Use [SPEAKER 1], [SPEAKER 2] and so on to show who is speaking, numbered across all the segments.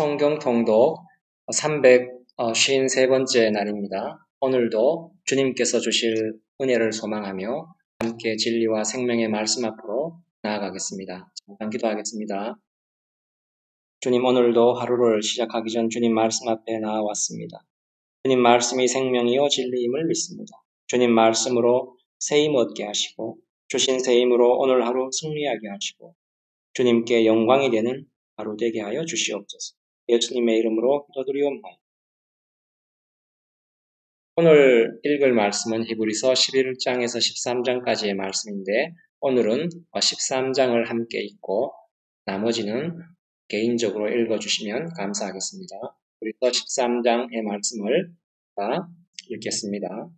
[SPEAKER 1] 성경 통독 353번째 날입니다. 오늘도 주님께서 주실 은혜를 소망하며 함께 진리와 생명의 말씀 앞으로 나아가겠습니다. 잠깐 기도하겠습니다. 주님, 오늘도 하루를 시작하기 전 주님 말씀 앞에 나아왔습니다. 주님 말씀이 생명이요 진리임을 믿습니다. 주님 말씀으로 세임 얻게 하시고 주신 세임으로 오늘 하루 승리하게 하시고 주님께 영광이 되는 하루 되게 하여 주시옵소서. 예수님의 이름으로 기도드리옵나이다. 오늘 읽을 말씀은 히브리서 11장에서 13장까지의 말씀인데 오늘은 13장을 함께 읽고 나머지는 개인적으로 읽어주시면 감사하겠습니다. 히브리서 13장의 말씀을 읽겠습니다.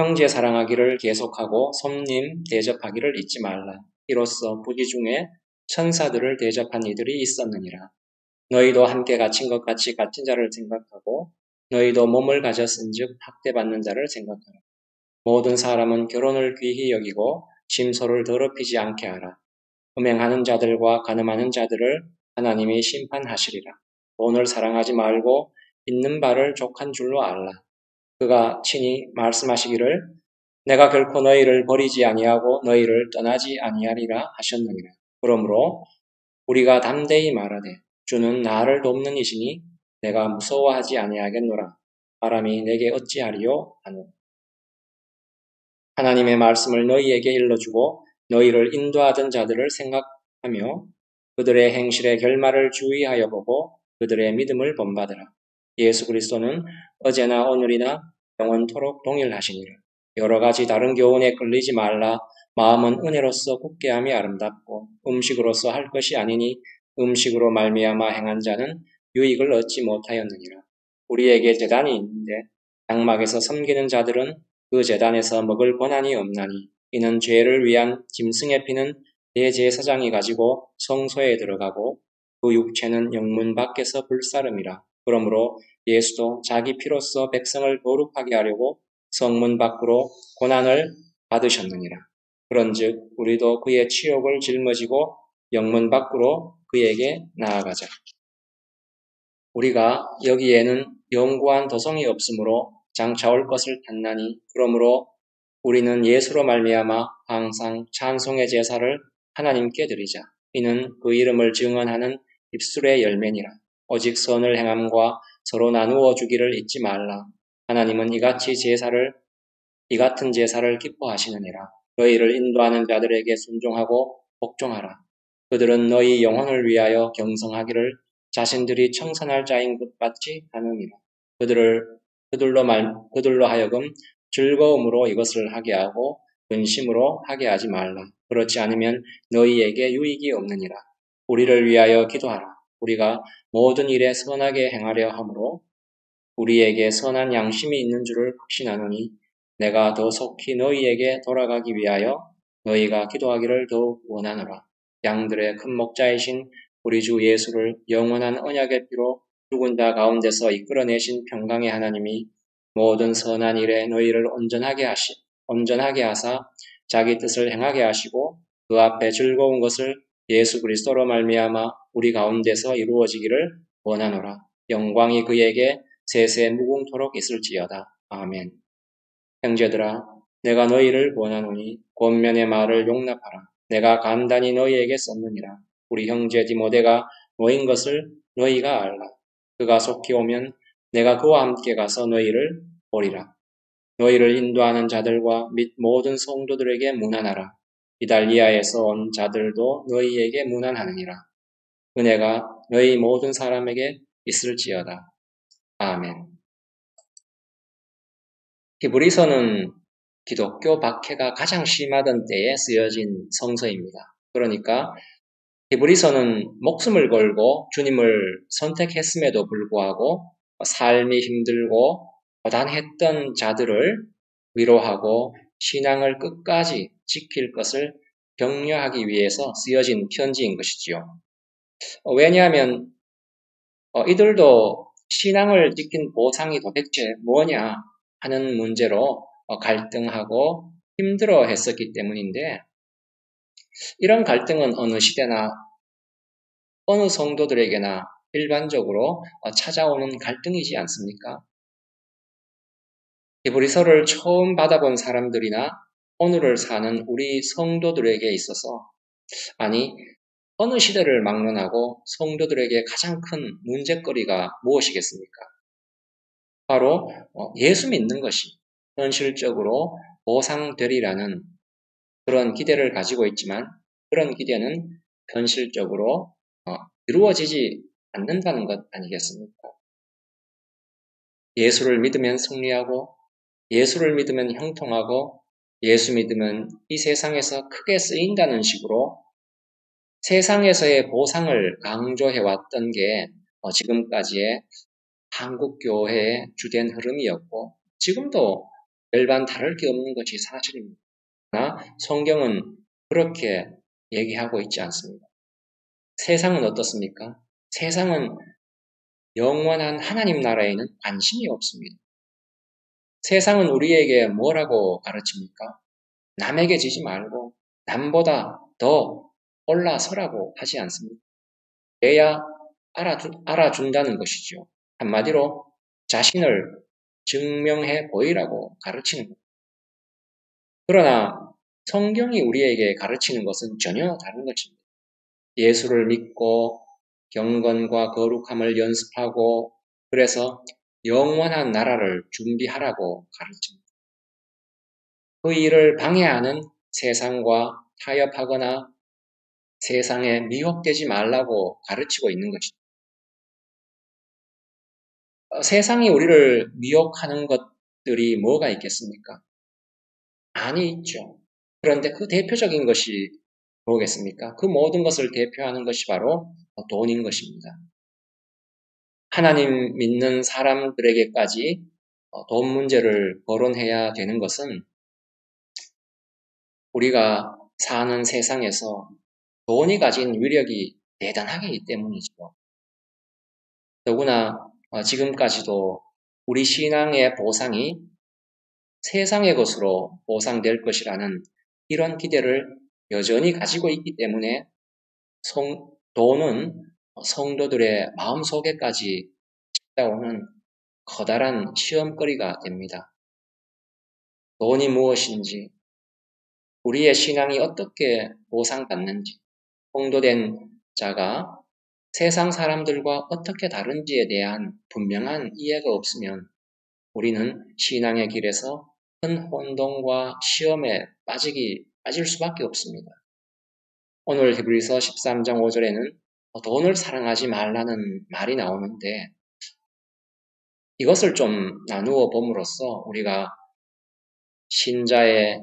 [SPEAKER 1] 형제 사랑하기를 계속하고 손님 대접하기를 잊지 말라. 이로써 부지 중에 천사들을 대접한 이들이 있었느니라. 너희도 함께 갇힌 것 같이 갇힌 자를 생각하고 너희도 몸을 가졌은즉 학대받는 자를 생각하라. 모든 사람은 결혼을 귀히 여기고 심소를 더럽히지 않게 하라. 음행하는 자들과 간음하는 자들을 하나님이 심판하시리라. 돈을 사랑하지 말고 있는 바를 족한 줄로 알라. 그가 친히 말씀하시기를 내가 결코 너희를 버리지 아니하고 너희를 떠나지 아니하리라 하셨느니라. 그러므로 우리가 담대히 말하되 주는 나를 돕는 이시니 내가 무서워하지 아니하겠노라. 바람이 내게 어찌하리요 하노. 하나님의 말씀을 너희에게 일러주고 너희를 인도하던 자들을 생각하며 그들의 행실의 결말을 주의하여 보고 그들의 믿음을 본받으라. 예수 그리스도는 어제나 오늘이나 영원토록 동일하시니라. 여러 가지 다른 교훈에 끌리지 말라. 마음은 은혜로서 굳게함이 아름답고 음식으로서 할 것이 아니니 음식으로 말미암아 행한 자는 유익을 얻지 못하였느니라. 우리에게 제단이 있는데 장막에서 섬기는 자들은 그 제단에서 먹을 권한이 없나니 이는 죄를 위한 짐승의 피는 대제사장이 가지고 성소에 들어가고 그 육체는 영문 밖에서 불사름이라. 그러므로 예수도 자기 피로써 백성을 거룩하게 하려고 성문 밖으로 고난을 받으셨느니라. 그런즉 우리도 그의 치욕을 짊어지고 영문 밖으로 그에게 나아가자. 우리가 여기에는 영구한 도성이 없으므로 장차 올 것을 탐나니 그러므로 우리는 예수로 말미암아 항상 찬송의 제사를 하나님께 드리자. 이는 그 이름을 증언하는 입술의 열매니라. 오직 선을 행함과 서로 나누어 주기를 잊지 말라. 하나님은 이 같은 제사를 기뻐하시느니라. 너희를 인도하는 자들에게 순종하고 복종하라. 그들은 너희 영혼을 위하여 경성하기를 자신들이 청선할 자인 것 같이 하느니라. 그들로 하여금 즐거움으로 이것을 하게 하고 근심으로 하게 하지 말라. 그렇지 않으면 너희에게 유익이 없느니라. 우리를 위하여 기도하라. 우리가 모든 일에 선하게 행하려 하므로 우리에게 선한 양심이 있는 줄을 확신하노니 내가 더 속히 너희에게 돌아가기 위하여 너희가 기도하기를 더욱 원하노라. 양들의 큰 목자이신 우리 주 예수를 영원한 언약의 피로 죽은 자 가운데서 이끌어내신 평강의 하나님이 모든 선한 일에 너희를 온전하게 하사 자기 뜻을 행하게 하시고 그 앞에 즐거운 것을 예수 그리스도로 말미암아 우리 가운데서 이루어지기를 원하노라. 영광이 그에게 세세 무궁토록 있을지어다. 아멘. 형제들아, 내가 너희를 원하노니 권면의 말을 용납하라. 내가 간단히 너희에게 썼느니라. 우리 형제 디모데가 너인 것을 너희가 알라. 그가 속히 오면 내가 그와 함께 가서 너희를 보리라. 너희를 인도하는 자들과 및 모든 성도들에게 문안하라. 이달리아에서 온 자들도 너희에게 문안하느니라. 은혜가 너희 모든 사람에게 있을지어다. 아멘. 히브리서는 기독교 박해가 가장 심하던 때에 쓰여진 성서입니다. 그러니까 히브리서는 목숨을 걸고 주님을 선택했음에도 불구하고 삶이 힘들고 고단했던 자들을 위로하고 신앙을 끝까지 지킬 것을 격려하기 위해서 쓰여진 편지인 것이지요. 왜냐하면 이들도 신앙을 지킨 보상이 도대체 뭐냐 하는 문제로 갈등하고 힘들어 했었기 때문인데 이런 갈등은 어느 시대나 어느 성도들에게나 일반적으로 찾아오는 갈등이지 않습니까? 히브리서를 처음 받아본 사람들이나 오늘을 사는 우리 성도들에게 있어서, 아니, 어느 시대를 막론하고 성도들에게 가장 큰 문제거리가 무엇이겠습니까? 바로 예수 믿는 것이 현실적으로 보상되리라는 그런 기대를 가지고 있지만, 그런 기대는 현실적으로 이루어지지 않는다는 것 아니겠습니까? 예수를 믿으면 승리하고, 예수를 믿으면 형통하고, 예수 믿으면 이 세상에서 크게 쓰인다는 식으로 세상에서의 보상을 강조해왔던 게 지금까지의 한국교회의 주된 흐름이었고, 지금도 별반 다를 게 없는 것이 사실입니다. 그러나 성경은 그렇게 얘기하고 있지 않습니다. 세상은 어떻습니까? 세상은 영원한 하나님 나라에는 관심이 없습니다. 세상은 우리에게 뭐라고 가르칩니까? 남에게 지지 말고 남보다 더 올라서라고 하지 않습니다. 그래야 알아준다는 것이죠. 한마디로 자신을 증명해 보이라고 가르치는 겁니다. 그러나 성경이 우리에게 가르치는 것은 전혀 다른 것입니다. 예수를 믿고 경건과 거룩함을 연습하고 그래서 영원한 나라를 준비하라고 가르칩니다. 그 일을 방해하는 세상과 타협하거나 세상에 미혹되지 말라고 가르치고 있는 것이죠. 세상이 우리를 미혹하는 것들이 뭐가 있겠습니까? 많이 있죠. 그런데 그 대표적인 것이 뭐겠습니까? 그 모든 것을 대표하는 것이 바로 돈인 것입니다. 하나님 믿는 사람들에게까지 돈 문제를 거론해야 되는 것은 우리가 사는 세상에서 돈이 가진 위력이 대단하기 때문이죠. 더구나 지금까지도 우리 신앙의 보상이 세상의 것으로 보상될 것이라는 이런 기대를 여전히 가지고 있기 때문에 돈은 성도들의 마음속에까지 찾아오는 커다란 시험거리가 됩니다. 돈이 무엇인지, 우리의 신앙이 어떻게 보상받는지, 성도된 자가 세상 사람들과 어떻게 다른지에 대한 분명한 이해가 없으면 우리는 신앙의 길에서 큰 혼동과 시험에 빠질 수밖에 없습니다. 오늘 히브리서 13장 5절에는 돈을 사랑하지 말라는 말이 나오는데 이것을 좀 나누어 봄으로써 우리가 신자의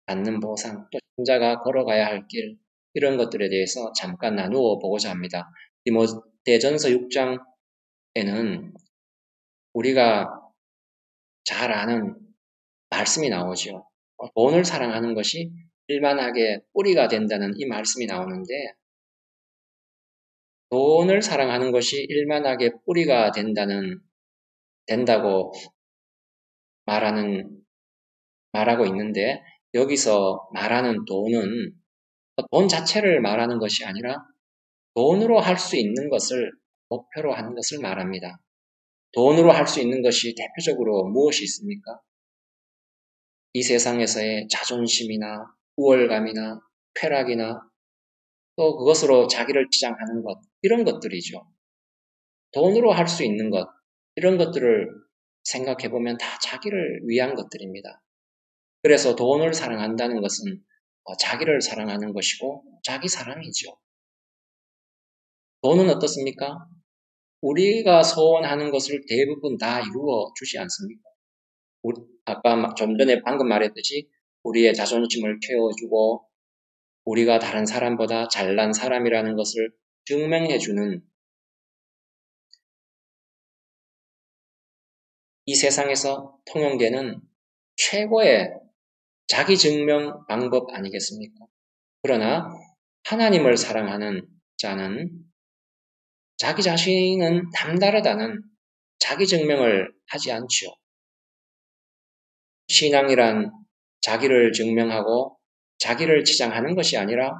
[SPEAKER 1] 받는 보상, 또 신자가 걸어가야 할 길, 이런 것들에 대해서 잠깐 나누어 보고자 합니다. 디모데전서 6장에는 우리가 잘 아는 말씀이 나오죠. 돈을 사랑하는 것이 일만하게 뿌리가 된다는 이 말씀이 나오는데 돈을 사랑하는 것이 일만하게 뿌리가 된다고 말하고 있는데 여기서 말하는 돈은 돈 자체를 말하는 것이 아니라 돈으로 할 수 있는 것을 목표로 하는 것을 말합니다. 돈으로 할 수 있는 것이 대표적으로 무엇이 있습니까? 이 세상에서의 자존심이나 우월감이나 쾌락이나 또 그것으로 자기를 치장하는 것, 이런 것들이죠. 돈으로 할 수 있는 것, 이런 것들을 생각해보면 다 자기를 위한 것들입니다. 그래서 돈을 사랑한다는 것은 자기를 사랑하는 것이고 자기 사랑이죠. 돈은 어떻습니까? 우리가 소원하는 것을 대부분 다 이루어 주지 않습니까? 아까 좀 전에 방금 말했듯이 우리의 자존심을 키워주고 우리가 다른 사람보다 잘난 사람이라는 것을 증명해주는 이 세상에서 통용되는 최고의 자기 증명 방법 아니겠습니까? 그러나 하나님을 사랑하는 자는 자기 자신은 남다르다는 자기 증명을 하지 않지요. 신앙이란 자기를 증명하고 자기를 치장하는 것이 아니라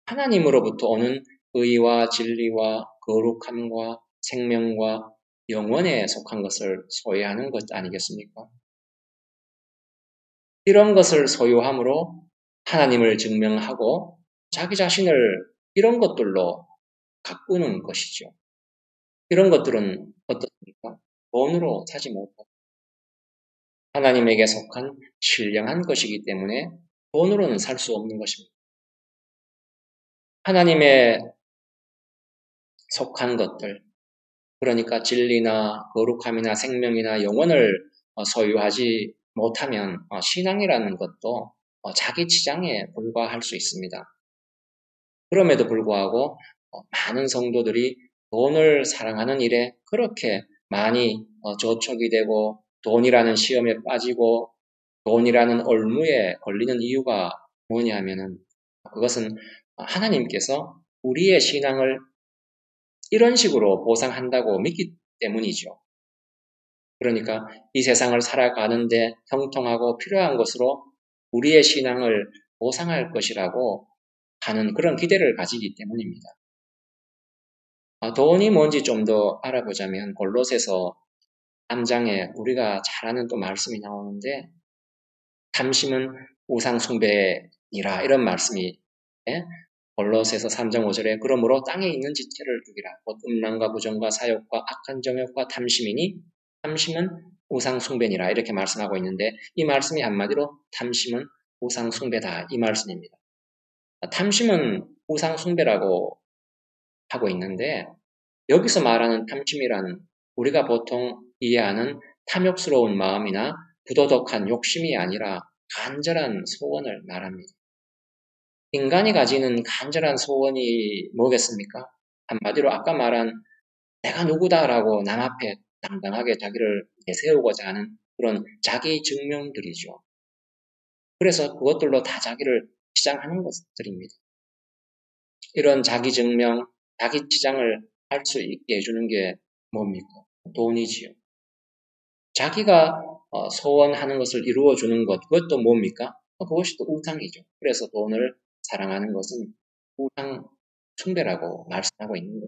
[SPEAKER 1] 하나님으로부터 오는 의와 진리와 거룩함과 생명과 영원에 속한 것을 소유하는 것 아니겠습니까? 이런 것을 소유함으로 하나님을 증명하고 자기 자신을 이런 것들로 가꾸는 것이죠. 이런 것들은 어떻습니까? 돈으로 사지 못하고 하나님에게 속한 신령한 것이기 때문에 돈으로는 살 수 없는 것입니다. 하나님의 속한 것들, 그러니까 진리나 거룩함이나 생명이나 영혼을 소유하지 못하면 신앙이라는 것도 자기 치장에 불과할 수 있습니다. 그럼에도 불구하고 많은 성도들이 돈을 사랑하는 일에 그렇게 많이 저촉이 되고 돈이라는 시험에 빠지고 돈이라는 올무에 걸리는 이유가 뭐냐 하면은 그것은 하나님께서 우리의 신앙을 이런 식으로 보상한다고 믿기 때문이죠. 그러니까 이 세상을 살아가는데 형통하고 필요한 것으로 우리의 신앙을 보상할 것이라고 하는 그런 기대를 가지기 때문입니다. 돈이 뭔지 좀 더 알아보자면 골로새서 3장에 우리가 잘 아는 또 말씀이 나오는데 탐심은 우상 숭배니라 이런 말씀이 골로새서 3장 5절에 그러므로 땅에 있는 지체를 두기라 곧 음란과 부정과 사욕과 악한 정욕과 탐심이니 탐심은 우상 숭배니라 이렇게 말씀하고 있는데 이 말씀이 한마디로 탐심은 우상 숭배다 이 말씀입니다. 탐심은 우상 숭배라고 하고 있는데 여기서 말하는 탐심이란 우리가 보통 이해하는 탐욕스러운 마음이나 부도덕한 욕심이 아니라 간절한 소원을 말합니다. 인간이 가지는 간절한 소원이 뭐겠습니까? 한마디로 아까 말한 내가 누구다라고 남 앞에 당당하게 자기를 내세우고자 하는 그런 자기 증명들이죠. 그래서 그것들로 다 자기를 치장하는 것들입니다. 이런 자기 증명, 자기 치장을 할 수 있게 해주는 게 뭡니까? 돈이지요. 자기가 소원하는 것을 이루어주는 것, 그것도 뭡니까? 그것이 또 우상이죠. 그래서 돈을 사랑하는 것은 우상 숭배라고 말씀하고 있는 거예요.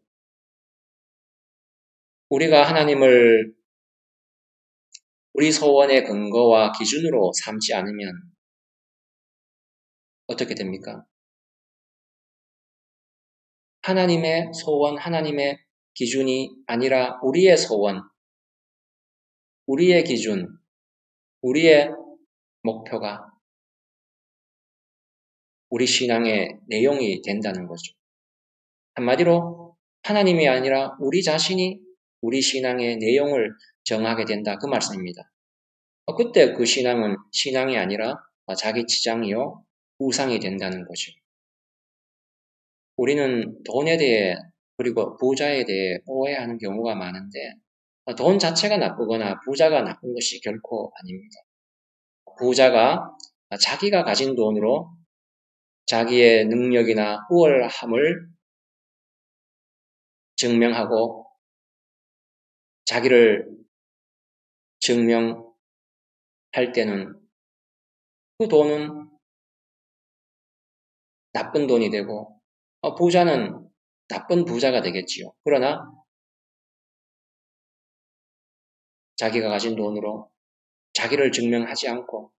[SPEAKER 1] 우리가 하나님을 우리 소원의 근거와 기준으로 삼지 않으면 어떻게 됩니까? 하나님의 소원, 하나님의 기준이 아니라 우리의 소원, 우리의 기준, 우리의 목표가 우리 신앙의 내용이 된다는 거죠. 한마디로 하나님이 아니라 우리 자신이 우리 신앙의 내용을 정하게 된다. 그 말씀입니다. 그때 그 신앙은 신앙이 아니라 자기 치장이요 우상이 된다는 거죠. 우리는 돈에 대해 그리고 부자에 대해 오해하는 경우가 많은데 돈 자체가 나쁘거나 부자가 나쁜 것이 결코 아닙니다. 부자가 자기가 가진 돈으로 자기의 능력이나 우월함을 증명하고 자기를 증명할 때는 그 돈은 나쁜 돈이 되고 부자는 나쁜 부자가 되겠지요. 그러나 자기가 가진 돈으로 자기를 증명하지 않고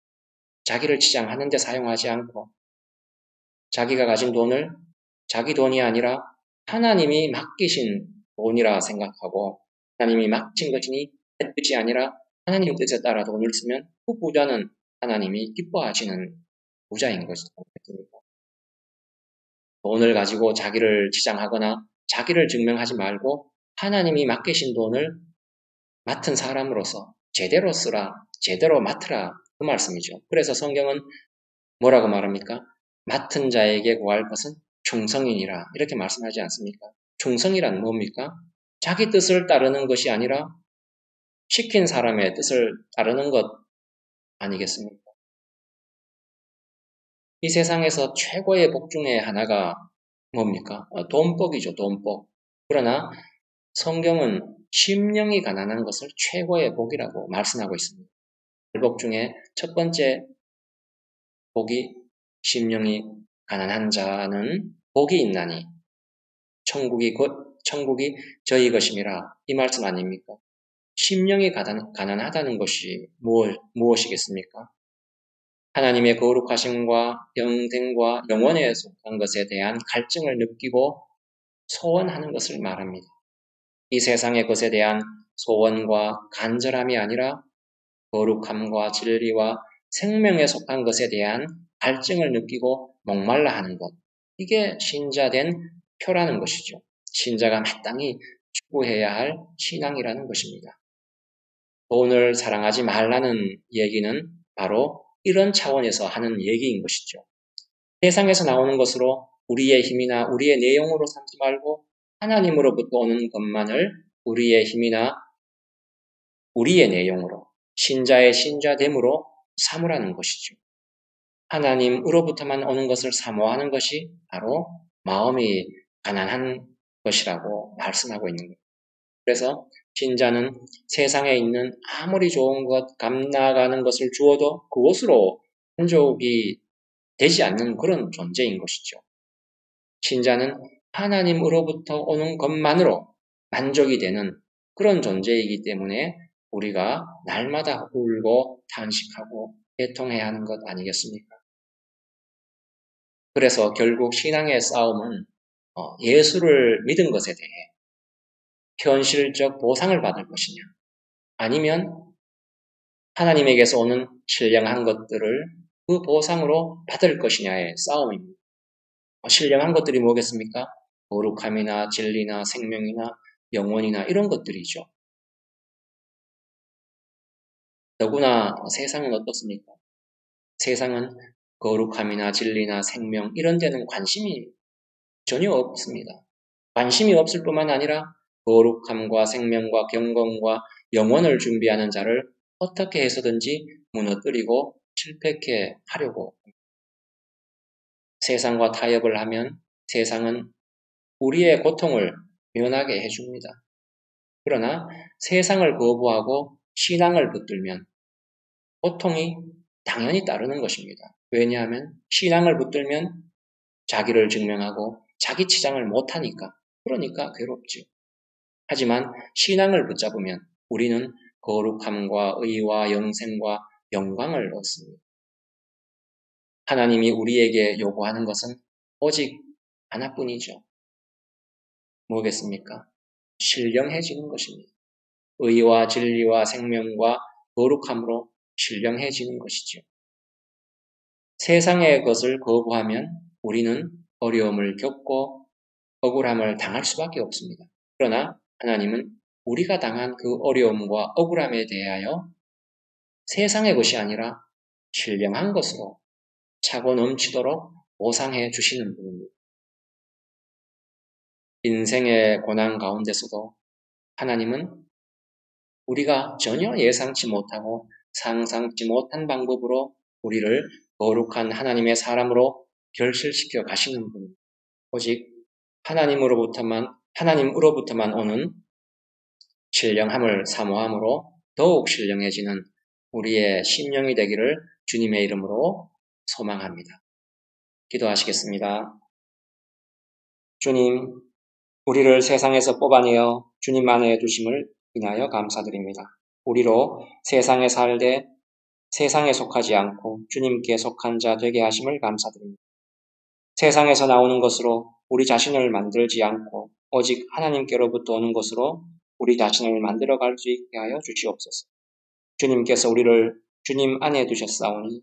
[SPEAKER 1] 자기를 치장하는 데 사용하지 않고 자기가 가진 돈을 자기 돈이 아니라 하나님이 맡기신 돈이라 생각하고 하나님이 맡긴 것이니 내 뜻이 아니라 하나님 뜻에 따라 돈을 쓰면 그 부자는 하나님이 기뻐하시는 부자인 것이죠. 돈을 가지고 자기를 치장하거나 자기를 증명하지 말고 하나님이 맡기신 돈을 맡은 사람으로서 제대로 쓰라, 제대로 맡으라 그 말씀이죠. 그래서 성경은 뭐라고 말합니까? 맡은 자에게 구할 것은 충성이니라 이렇게 말씀하지 않습니까? 충성이란 뭡니까? 자기 뜻을 따르는 것이 아니라 시킨 사람의 뜻을 따르는 것 아니겠습니까? 이 세상에서 최고의 복 중에 하나가 뭡니까? 돈복이죠, 돈복. 그러나 성경은 심령이 가난한 것을 최고의 복이라고 말씀하고 있습니다. 복 중에 첫 번째 복이 심령이 가난한 자는 복이 있나니 천국이 저희 것임이라 이 말씀 아닙니까? 심령이 가난하다는 것이 무엇이겠습니까? 하나님의 거룩하심과 영생과 영원에 속한 것에 대한 갈증을 느끼고 소원하는 것을 말합니다. 이 세상의 것에 대한 소원과 간절함이 아니라 거룩함과 진리와 생명에 속한 것에 대한 갈증을 느끼고 목말라 하는 것. 이게 신자된 표라는 것이죠. 신자가 마땅히 추구해야 할 신앙이라는 것입니다. 돈을 사랑하지 말라는 얘기는 바로 이런 차원에서 하는 얘기인 것이죠. 세상에서 나오는 것으로 우리의 힘이나 우리의 내용으로 삼지 말고 하나님으로부터 오는 것만을 우리의 힘이나 우리의 내용으로 신자의 신자됨으로 삼으라는 것이죠. 하나님으로부터만 오는 것을 사모하는 것이 바로 마음이 가난한 것이라고 말씀하고 있는 거예요. 그래서 신자는 세상에 있는 아무리 좋은 것, 값나가는 것을 주어도 그것으로 만족이 되지 않는 그런 존재인 것이죠. 신자는 하나님으로부터 오는 것만으로 만족이 되는 그런 존재이기 때문에 우리가 날마다 울고 탄식하고 애통해야 하는 것 아니겠습니까? 그래서 결국 신앙의 싸움은 예수를 믿은 것에 대해 현실적 보상을 받을 것이냐, 아니면 하나님에게서 오는 신령한 것들을 그 보상으로 받을 것이냐의 싸움입니다. 신령한 것들이 뭐겠습니까? 거룩함이나 진리나 생명이나 영원이나 이런 것들이죠. 더구나 세상은 어떻습니까? 세상은 거룩함이나 진리나 생명 이런 데는 관심이 전혀 없습니다. 관심이 없을 뿐만 아니라 거룩함과 생명과 경건과 영원을 준비하는 자를 어떻게 해서든지 무너뜨리고 실패케 하려고 세상과 타협을 하면 세상은 우리의 고통을 면하게 해줍니다. 그러나 세상을 거부하고 신앙을 붙들면 고통이 당연히 따르는 것입니다. 왜냐하면 신앙을 붙들면 자기를 증명하고 자기 치장을 못하니까, 그러니까 괴롭죠. 하지만 신앙을 붙잡으면 우리는 거룩함과 의와 영생과 영광을 얻습니다. 하나님이 우리에게 요구하는 것은 오직 하나뿐이죠. 뭐겠습니까? 신령해지는 것입니다. 의와 진리와 생명과 거룩함으로 신령해지는 것이죠. 세상의 것을 거부하면 우리는 어려움을 겪고 억울함을 당할 수밖에 없습니다. 그러나 하나님은 우리가 당한 그 어려움과 억울함에 대하여 세상의 것이 아니라 신령한 것으로 차고 넘치도록 보상해 주시는 분입니다. 인생의 고난 가운데서도 하나님은 우리가 전혀 예상치 못하고 상상치 못한 방법으로 우리를 거룩한 하나님의 사람으로 결실시켜 가시는 분입니다. 오직 하나님으로부터만 오는 신령함을 사모함으로 더욱 신령해지는 우리의 심령이 되기를 주님의 이름으로 소망합니다. 기도하시겠습니다. 주님, 우리를 세상에서 뽑아내어 주님 안에 두심을 인하여 감사드립니다. 우리로 세상에 살되 세상에 속하지 않고 주님께 속한 자 되게 하심을 감사드립니다. 세상에서 나오는 것으로 우리 자신을 만들지 않고 오직 하나님께로부터 오는 것으로 우리 자신을 만들어갈 수 있게 하여 주시옵소서. 주님께서 우리를 주님 안에 두셨사오니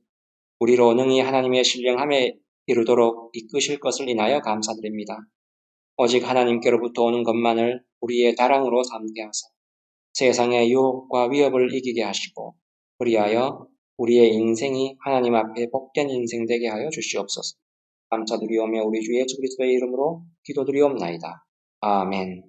[SPEAKER 1] 우리로 능히 하나님의 신령함에 이르도록 이끄실 것을 인하여 감사드립니다. 오직 하나님께로부터 오는 것만을 우리의 자랑으로 삼게 하사 세상의 유혹과 위협을 이기게 하시고 그리하여 우리의 인생이 하나님 앞에 복된 인생 되게 하여 주시옵소서. 감사드리오며 우리 주 예수 그리스도의 이름으로 기도드리옵나이다. 아멘.